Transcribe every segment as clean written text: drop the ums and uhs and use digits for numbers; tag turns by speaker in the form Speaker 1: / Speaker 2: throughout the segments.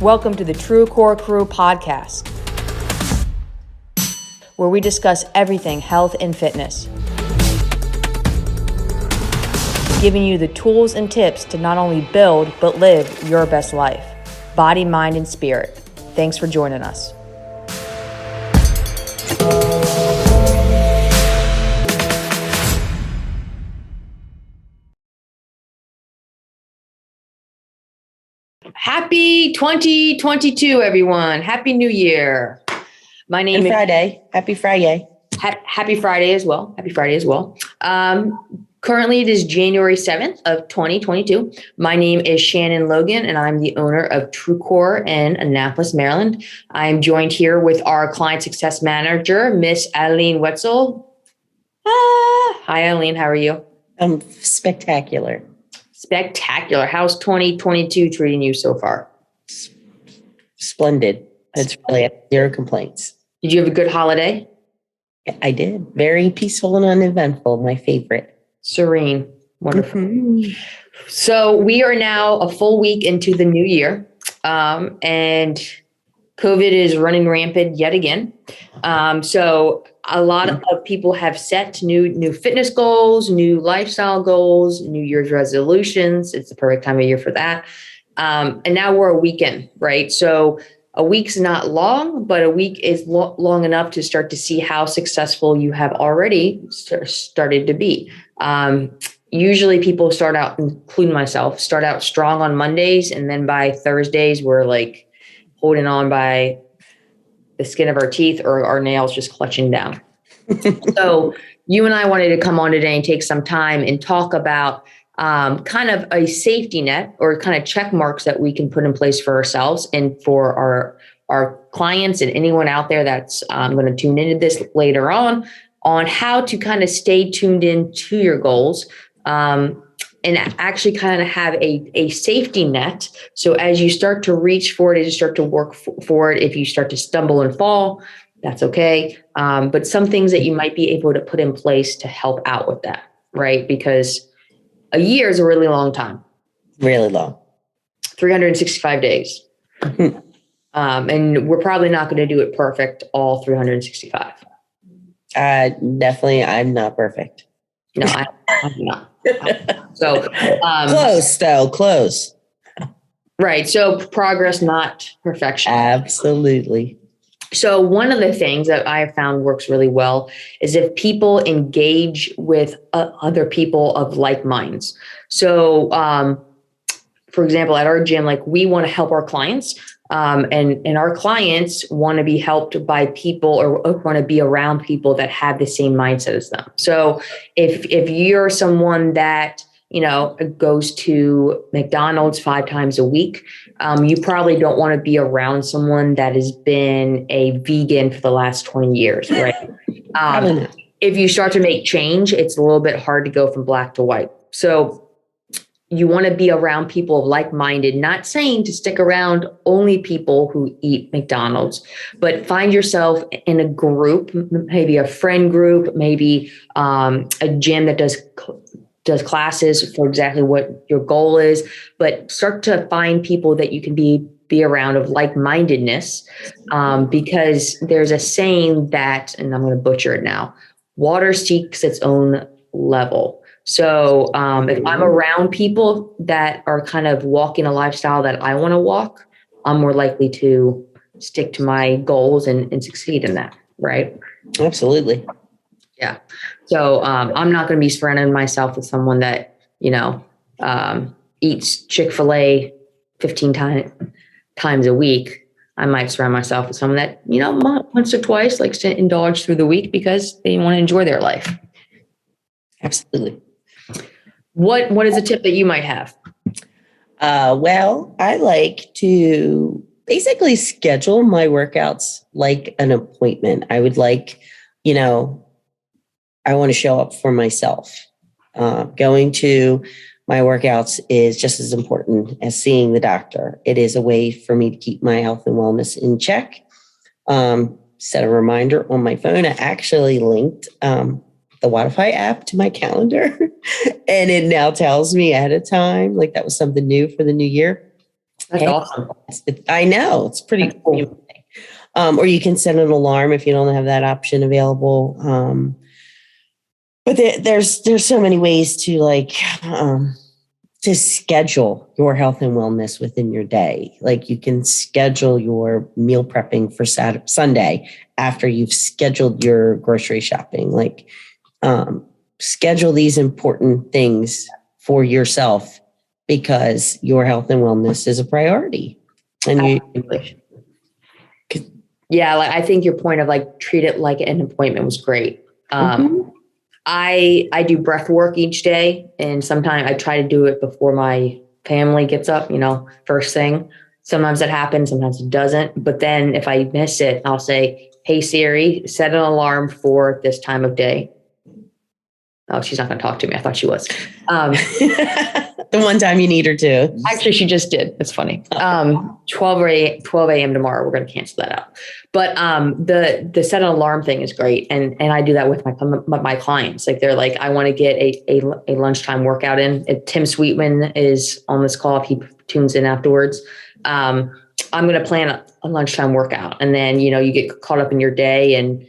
Speaker 1: Welcome to the True Core Crew podcast, where we discuss everything health and fitness, giving you the tools and tips to not only build, but live your best life, body, mind, and spirit. Thanks for joining us. Happy 2022, everyone. Happy New Year. My name is
Speaker 2: Friday. Happy Friday.
Speaker 1: Happy Friday as well. Happy Friday as well. Currently, it is January 7th of 2022. My name is Shannon Logan, and I'm the owner of True Core in Annapolis, Maryland. I'm joined here with our client success manager, Miss Adeline Wetzel. Hi, Adeline. How are you?
Speaker 2: I'm spectacular.
Speaker 1: Spectacular. How's 2022 treating you so far?
Speaker 2: Splendid. It's really zero complaints.
Speaker 1: Did you have a good holiday?
Speaker 2: I did. Very peaceful and uneventful. My favorite.
Speaker 1: Serene. Wonderful.
Speaker 2: Mm-hmm.
Speaker 1: So we are now a full week into the new year, and COVID is running rampant yet again. So a lot of people have set new fitness goals, new lifestyle goals, New Year's resolutions. It's the perfect time of year for that. And now we're a weekend, right? So a week's not long, but a week is long enough to start to see how successful you have already started to be. Usually people start out, including myself, start out strong on Mondays. And then by Thursdays, we're like holding on by the skin of our teeth or our nails just clutching down. So you and I wanted to come on today and take some time and talk about kind of a safety net or kind of check marks that we can put in place for ourselves and for our clients and anyone out there that's going to tune into this later on how to kind of stay tuned in to your goals and actually kind of have a safety net. So as you start to reach for it, as you start to work for it, if you start to stumble and fall, that's okay. But some things that you might be able to put in place to help out with that, right? Because a year is a really long time.
Speaker 2: Really long.
Speaker 1: 365 days. And we're probably not going to do it perfect all 365.
Speaker 2: Definitely, I'm not perfect.
Speaker 1: No, I'm not. So
Speaker 2: close, though. Close.
Speaker 1: Right. So progress, not perfection.
Speaker 2: Absolutely.
Speaker 1: So one of the things that I have found works really well is if people engage with other people of like minds. So, for example, at our gym, like we want to help our clients, and our clients want to be helped by people or want to be around people that have the same mindset as them. So if you're someone that goes to McDonald's 5 times a week, you probably don't want to be around someone that has been a vegan for the last 20 years, right? If you start to make change, it's a little bit hard to go from black to white. So you want to be around people like-minded, not saying to stick around only people who eat McDonald's, but find yourself in a group, maybe a friend group, maybe a gym that does classes for exactly what your goal is, but start to find people that you can be around of like-mindedness, because there's a saying that, and I'm going to butcher it now, water seeks its own level. So if I'm around people that are kind of walking a lifestyle that I want to walk, I'm more likely to stick to my goals and succeed in that, right?
Speaker 2: Absolutely.
Speaker 1: Yeah. So I'm not going to be surrounding myself with someone that, eats Chick-fil-A 15 times a week. I might surround myself with someone that, once or twice likes to indulge through the week because they want to enjoy their life.
Speaker 2: Absolutely.
Speaker 1: What is a tip that you might have?
Speaker 2: Well, I like to basically schedule my workouts like an appointment. I would like, I want to show up for myself. Going to my workouts is just as important as seeing the doctor. It is a way for me to keep my health and wellness in check. Set a reminder on my phone. I actually linked the Wi-Fi app to my calendar, and it now tells me ahead of time. Like that was something new for the new year.
Speaker 1: That's awesome.
Speaker 2: I know it's pretty
Speaker 1: cool.
Speaker 2: Or you can set an alarm if you don't have that option available. But there's so many ways to schedule your health and wellness within your day. Like you can schedule your meal prepping for Sunday after you've scheduled your grocery shopping. Like schedule these important things for yourself because your health and wellness is a priority. And
Speaker 1: yeah, like I think your point of like treat it like an appointment was great. I do breath work each day, and sometimes I try to do it before my family gets up, first thing. Sometimes that happens, sometimes it doesn't. But then if I miss it, I'll say, hey, Siri, set an alarm for this time of day. Oh, she's not going to talk to me. I thought she was.
Speaker 2: The one time you need her to.
Speaker 1: Actually, she just did. It's funny. 12 a.m. tomorrow. We're going to cancel that out. But the set an alarm thing is great, and I do that with my clients. Like they're like, I want to get a lunchtime workout in. If Tim Sweetman is on this call, if he tunes in afterwards, I'm going to plan a lunchtime workout, and then you get caught up in your day and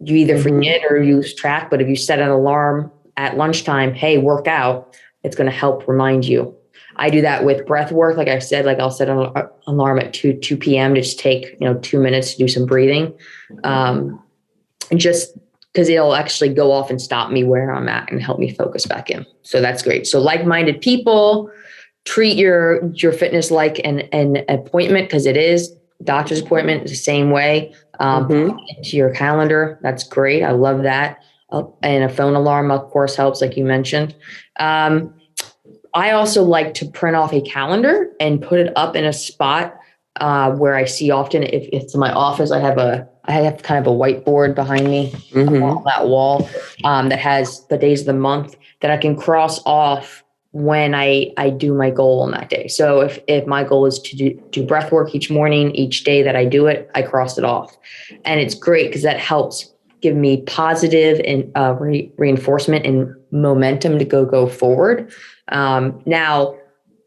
Speaker 1: you either forget or you lose track. But if you set an alarm at lunchtime, hey, work out, it's going to help remind you. I do that with breath work. Like I said, like I'll set an alarm at 2 p.m. to just take 2 minutes to do some breathing, and just because it'll actually go off and stop me where I'm at and help me focus back in. So that's great. So like-minded people, treat your fitness like an appointment, because it is. Doctor's appointment is the same way. Into your calendar. That's great. I love that. And a phone alarm, of course, helps, like you mentioned. I also like to print off a calendar and put it up in a spot where I see often. If it's in my office, I have kind of a whiteboard behind me on that wall that has the days of the month that I can cross off when I do my goal on that day. So if my goal is to do breath work each morning, each day that I do it, I cross it off. And it's great because that helps give me positive and reinforcement and momentum to go forward. Now,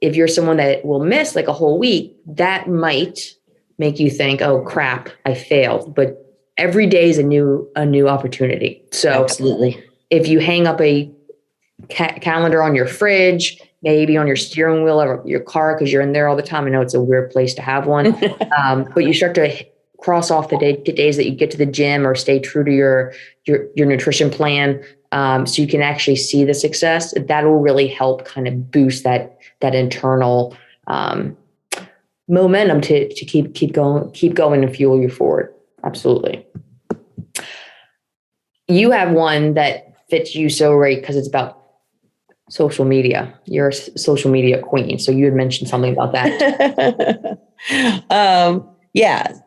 Speaker 1: if you're someone that will miss like a whole week, that might make you think, oh crap, I failed. But every day is a new opportunity. So absolutely, if you hang up a calendar on your fridge, maybe on your steering wheel of your car, because you're in there all the time. I know it's a weird place to have one, but you start to cross off the days that you get to the gym or stay true to your nutrition plan, so you can actually see the success. That will really help kind of boost that internal momentum to keep going and fuel you forward. Absolutely. You have one that fits you so right because it's about social media. You're a social media queen. So you had mentioned something about that.
Speaker 2: Yeah.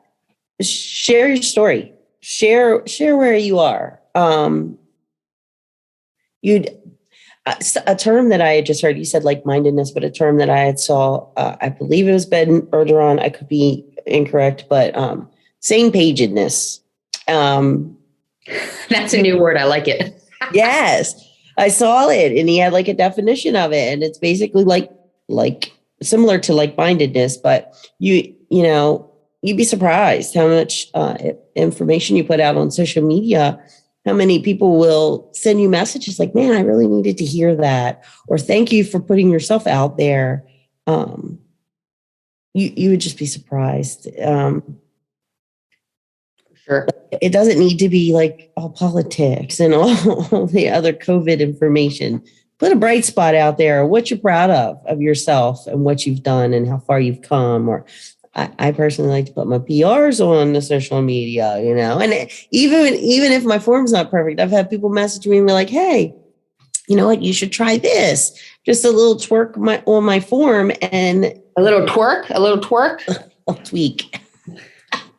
Speaker 2: Share your story. Share where you are. A term that I had just heard, you said like-mindedness, but a term that I had saw, I believe it was Ben Bergeron. I could be incorrect, but same-pagedness.
Speaker 1: That's a new word. I like it.
Speaker 2: Yes. I saw it, and he had like a definition of it, and it's basically like similar to like-mindedness, but you'd be surprised how much information you put out on social media, how many people will send you messages like, man, I really needed to hear that, or thank you for putting yourself out there. You would just be surprised. Sure. It doesn't need to be like all politics and all the other COVID information. Put a bright spot out there. What you're proud of yourself and what you've done and how far you've come. Or I personally like to put my PRs on the social media, and even if my form's not perfect, I've had people message me and be like, hey, you know what? You should try this. Just a little twerk on my form and
Speaker 1: a little tweak,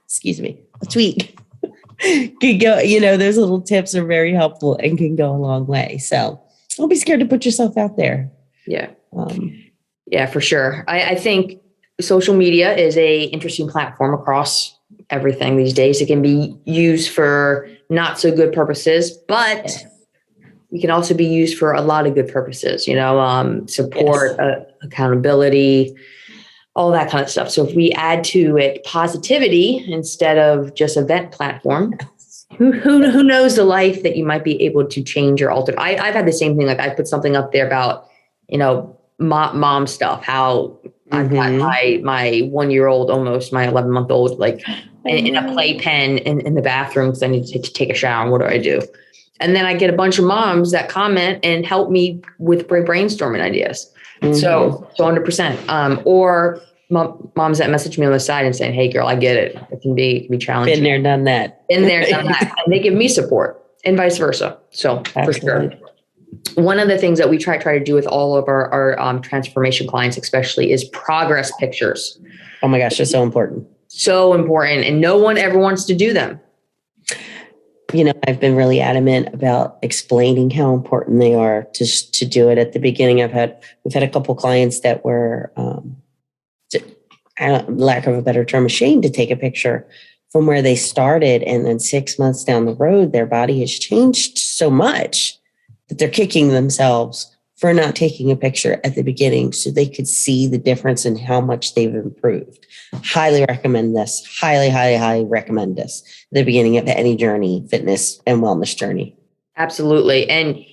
Speaker 2: excuse me, a tweak. Could go, those little tips are very helpful and can go a long way. So don't be scared to put yourself out there.
Speaker 1: Yeah. Yeah, for sure. I think social media is a interesting platform across everything these days. It can be used for not so good purposes, but it can also be used for a lot of good purposes, support, accountability, all that kind of stuff. So if we add to it positivity instead of just a vent platform, who knows the life that you might be able to change or alter. I've had the same thing. Like I put something up there about, mom stuff, how I've got my 1-year-old, almost my 11-month-old, like in a playpen in the bathroom because I need to take a shower. And what do I do? And then I get a bunch of moms that comment and help me with brainstorming ideas. So 100%. Or moms that message me on the side and saying, "Hey girl, I get it. It can be challenging."
Speaker 2: Been there, done that.
Speaker 1: Been there, done that. And they give me support and vice versa. So
Speaker 2: Absolutely.
Speaker 1: for sure. One of the things that we try to do with all of our transformation clients, especially, is progress pictures.
Speaker 2: Oh my gosh, they're so important.
Speaker 1: So important. And no one ever wants to do them.
Speaker 2: I've been really adamant about explaining how important they are to do it at the beginning. We've had a couple clients that were, lack of a better term, ashamed to take a picture from where they started. And then 6 months down the road, their body has changed so much that they're kicking themselves for not taking a picture at the beginning so they could see the difference in how much they've improved. Highly recommend this. Highly, highly, highly recommend this at the beginning of any journey, fitness and wellness journey.
Speaker 1: Absolutely. And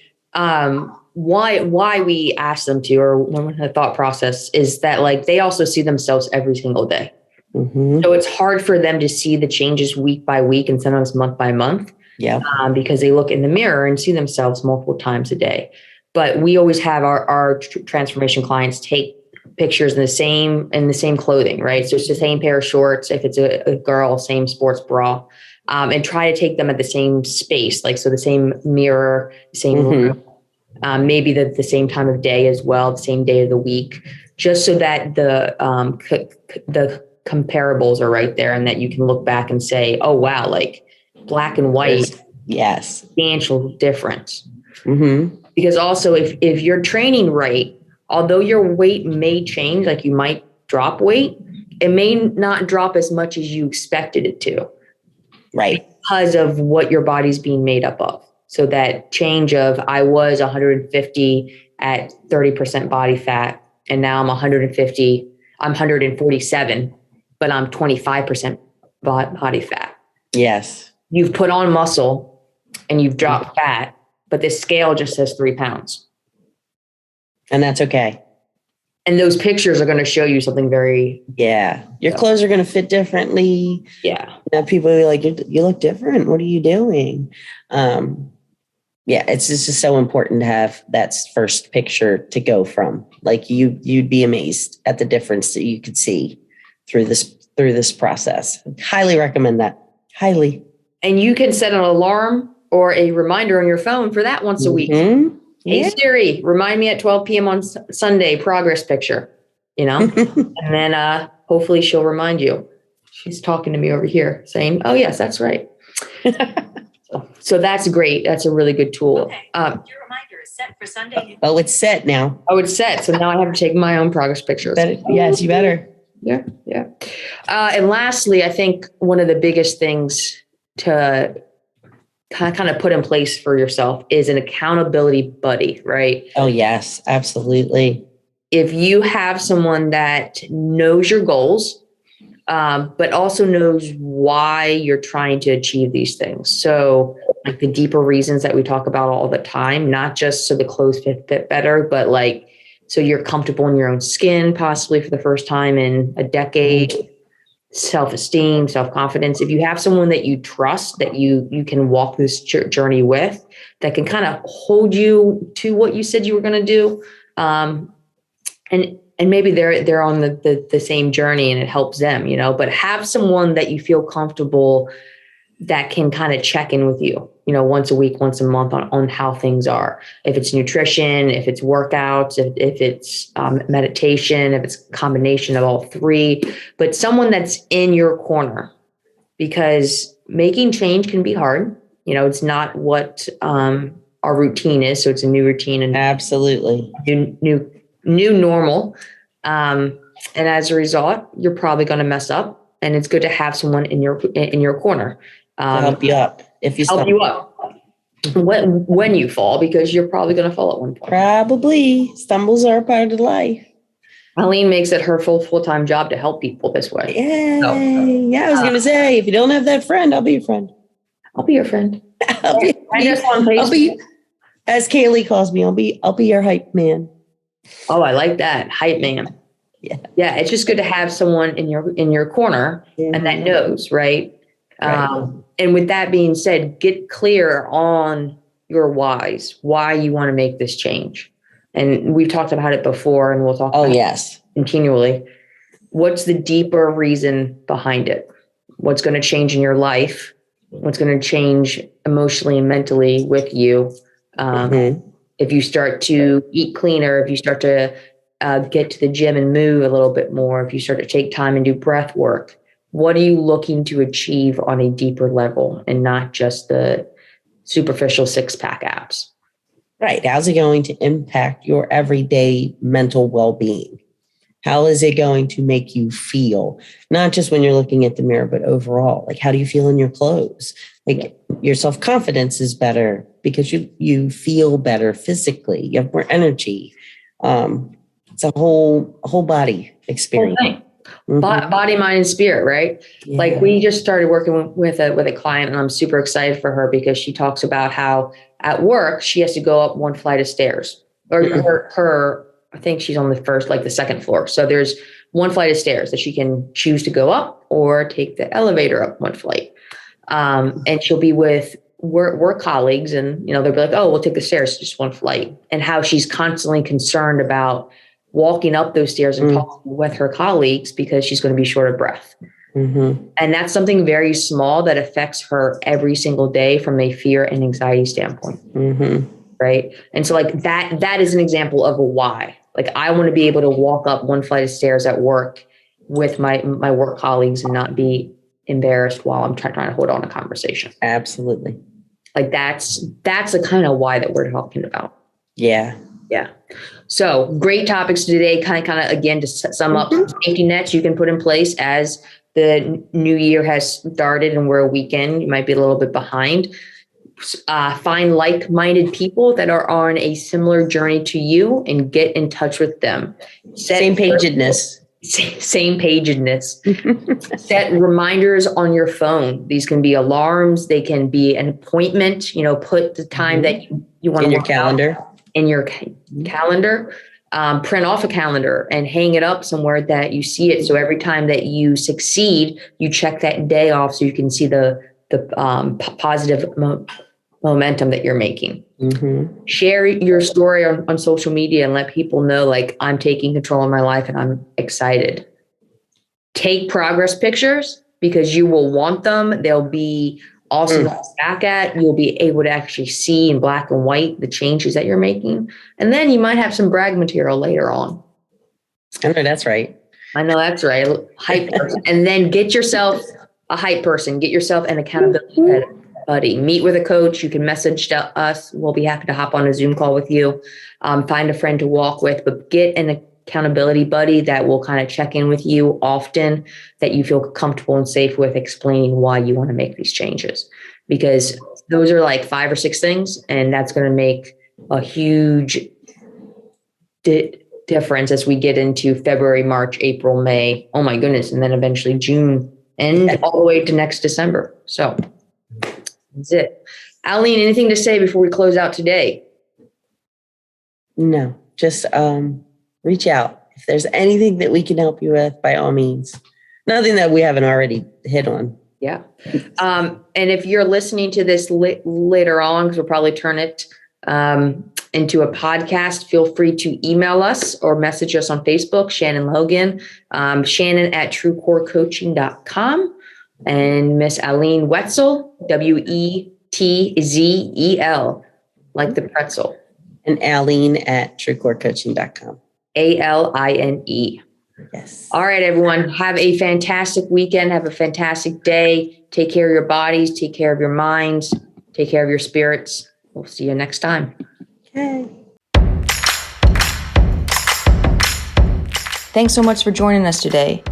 Speaker 1: why we ask them to, or the thought process is that like they also see themselves every single day.
Speaker 2: Mm-hmm.
Speaker 1: So it's hard for them to see the changes week by week and sometimes month by month.
Speaker 2: Yeah.
Speaker 1: Because they look in the mirror and see themselves multiple times a day. But we always have our transformation clients take pictures in the same clothing, right? So it's the same pair of shorts. If it's a girl, same sports bra, and try to take them at the same space, like so the same mirror, same room, maybe the same time of day as well, the same day of the week, just so that the comparables are right there, and that you can look back and say, "Oh wow, like black and white,
Speaker 2: yes,
Speaker 1: substantial difference."
Speaker 2: Mm-hmm.
Speaker 1: Because also if you're training right, although your weight may change, like you might drop weight, it may not drop as much as you expected it to.
Speaker 2: Right.
Speaker 1: Because of what your body's being made up of. So that change of I was 150 at 30% body fat, and now I'm 147, but I'm 25% body fat.
Speaker 2: Yes.
Speaker 1: You've put on muscle and you've dropped fat, but this scale just says 3 pounds.
Speaker 2: And that's okay.
Speaker 1: And those pictures are going to show you something very...
Speaker 2: Yeah. Your clothes are going to fit differently.
Speaker 1: Yeah.
Speaker 2: People will be like, you look different. What are you doing? It's just so important to have that first picture to go from. Like you'd be amazed at the difference that you could see through this process. Highly recommend that. Highly.
Speaker 1: And you can set an alarm or a reminder on your phone for that once a week.
Speaker 2: Yeah.
Speaker 1: Hey Siri, remind me at 12 p.m. on Sunday, progress picture, and then hopefully she'll remind you. She's talking to me over here saying, "Oh yes, that's right." So that's great. That's a really good tool.
Speaker 3: Okay. Your reminder is set for Sunday.
Speaker 2: Oh, it's set now.
Speaker 1: Oh, it's set. So now I have to take my own progress pictures.
Speaker 2: Yes, you better.
Speaker 1: Yeah. And lastly, I think one of the biggest things to kind of put in place for yourself is an accountability buddy, right?
Speaker 2: Oh, yes, absolutely.
Speaker 1: If you have someone that knows your goals, but also knows why you're trying to achieve these things. So like the deeper reasons that we talk about all the time, not just so the clothes fit better, but like, so you're comfortable in your own skin, possibly for the first time in a decade, self-esteem, self-confidence. If you have someone that you trust, that you can walk this journey with, that can kind of hold you to what you said you were going to do. And maybe they're on the same journey and it helps them, but have someone that you feel comfortable that can kind of check in with you, once a week, once a month on how things are. If it's nutrition, if it's workouts, if it's meditation, if it's a combination of all three, but someone that's in your corner, because making change can be hard. It's not what our routine is. So it's a new routine and
Speaker 2: absolutely
Speaker 1: new normal. And as a result, you're probably going to mess up, and it's good to have someone in your corner.
Speaker 2: To help you up if you
Speaker 1: help you up when you fall, because you're probably going to fall at one point.
Speaker 2: Probably. Stumbles are a part of life.
Speaker 1: Eileen makes it her full-time job to help people this way.
Speaker 2: Yay.
Speaker 1: So,
Speaker 2: Yeah, I was going to say, if you don't have that friend, I'll be your friend.
Speaker 1: I'll be your friend.
Speaker 2: I'll be,
Speaker 1: Find us on Facebook.
Speaker 2: as Kaylee calls me, I'll be your hype man.
Speaker 1: Oh, I like that. Hype man.
Speaker 2: Yeah.
Speaker 1: Yeah. It's just good to have someone in your corner and that knows, right?
Speaker 2: Right.
Speaker 1: And with that being said, get clear on your whys, why you want to make this change. And we've talked about it before, and we'll talk about it continually. What's the deeper reason behind it? What's going to change in your life? What's going to change emotionally and mentally with you? If you start to eat cleaner, if you start to get to the gym and move a little bit more, if you start to take time and do breath work, what are you looking to achieve on a deeper level and not just the superficial six-pack abs?
Speaker 2: Right. How's it going to impact your everyday mental well-being? How is it going to make you feel? Not just when you're looking at the mirror, but overall. Like, how do you feel in your clothes? Like, your self-confidence is better because you feel better physically. You have more energy. It's a whole body experience.
Speaker 1: Body, mind, and spirit, right? Yeah. Like, we just started working with a client, and I'm super excited for her because she talks about how at work she has to go up one flight of stairs, or her I think she's on the first, like the second floor. So there's one flight of stairs that she can choose to go up or take the elevator up one flight. And she'll be with work colleagues, and they'll be like, "Oh, we'll take the stairs, just one flight." And how she's constantly concerned about walking up those stairs and talking with her colleagues because she's going to be short of breath. And that's something very small that affects her every single day from a fear and anxiety standpoint. Right. And so like that is an example of a why. Like, I want to be able to walk up one flight of stairs at work with my work colleagues and not be embarrassed while I'm trying to hold on a conversation.
Speaker 2: Absolutely.
Speaker 1: Like, that's the kind of why that we're talking about.
Speaker 2: Yeah.
Speaker 1: Yeah. So great topics today. Kind of again, to sum up, safety nets you can put in place as the new year has started and we're a weekend. You might be a little bit behind. Find like-minded people that are on a similar journey to you and get in touch with them.
Speaker 2: Same pagedness.
Speaker 1: Set reminders on your phone. These can be alarms. They can be an appointment. Put the time that you want
Speaker 2: in your calendar.
Speaker 1: In your calendar. Print off a calendar and hang it up somewhere that you see it. So every time that you succeed, you check that day off so you can see the positive momentum that you're making. Share your story on social media and let people know, like, I'm taking control of my life and I'm excited. Take progress pictures because you will want them. They'll be awesome to look back at. You'll be able to actually see in black and white the changes that you're making. And then you might have some brag material later on.
Speaker 2: I know that's right.
Speaker 1: Hype person. And then get yourself a hype person. Get yourself an accountability buddy. Meet with a coach. You can message to us. We'll be happy to hop on a Zoom call with you. Find a friend to walk with, but get an accountability buddy that will kind of check in with you often, that you feel comfortable and safe with explaining why you want to make these changes. Because those are like 5 or 6 things, and that's going to make a huge difference as we get into February, March, April, May. Oh my goodness. And then eventually June and all the way to next December. So that's it. Eileen, anything to say before we close out today?
Speaker 2: No, just reach out. If there's anything that we can help you with, by all means. Nothing that we haven't already hit on.
Speaker 1: Yeah. And if you're listening to this later on, because we'll probably turn it into a podcast, feel free to email us or message us on Facebook, Shannon Logan, Shannon at truecorecoaching.com, and Miss Eileen Wetzel, Wetzel, like the pretzel.
Speaker 2: And Eileen at truecorecoaching.com.
Speaker 1: ALINE.
Speaker 2: Yes.
Speaker 1: All right, everyone. Have a fantastic weekend. Have a fantastic day. Take care of your bodies. Take care of your minds. Take care of your spirits. We'll see you next time.
Speaker 2: Okay.
Speaker 1: Thanks so much for joining us today.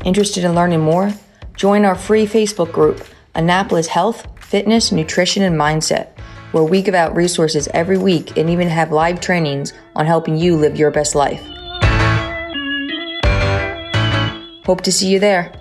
Speaker 1: Interested in learning more? Join our free Facebook group, Annapolis Health, Fitness, Nutrition, and Mindset,
Speaker 4: where we give out resources every week and even have live trainings on helping you live your best life. Hope to see you there.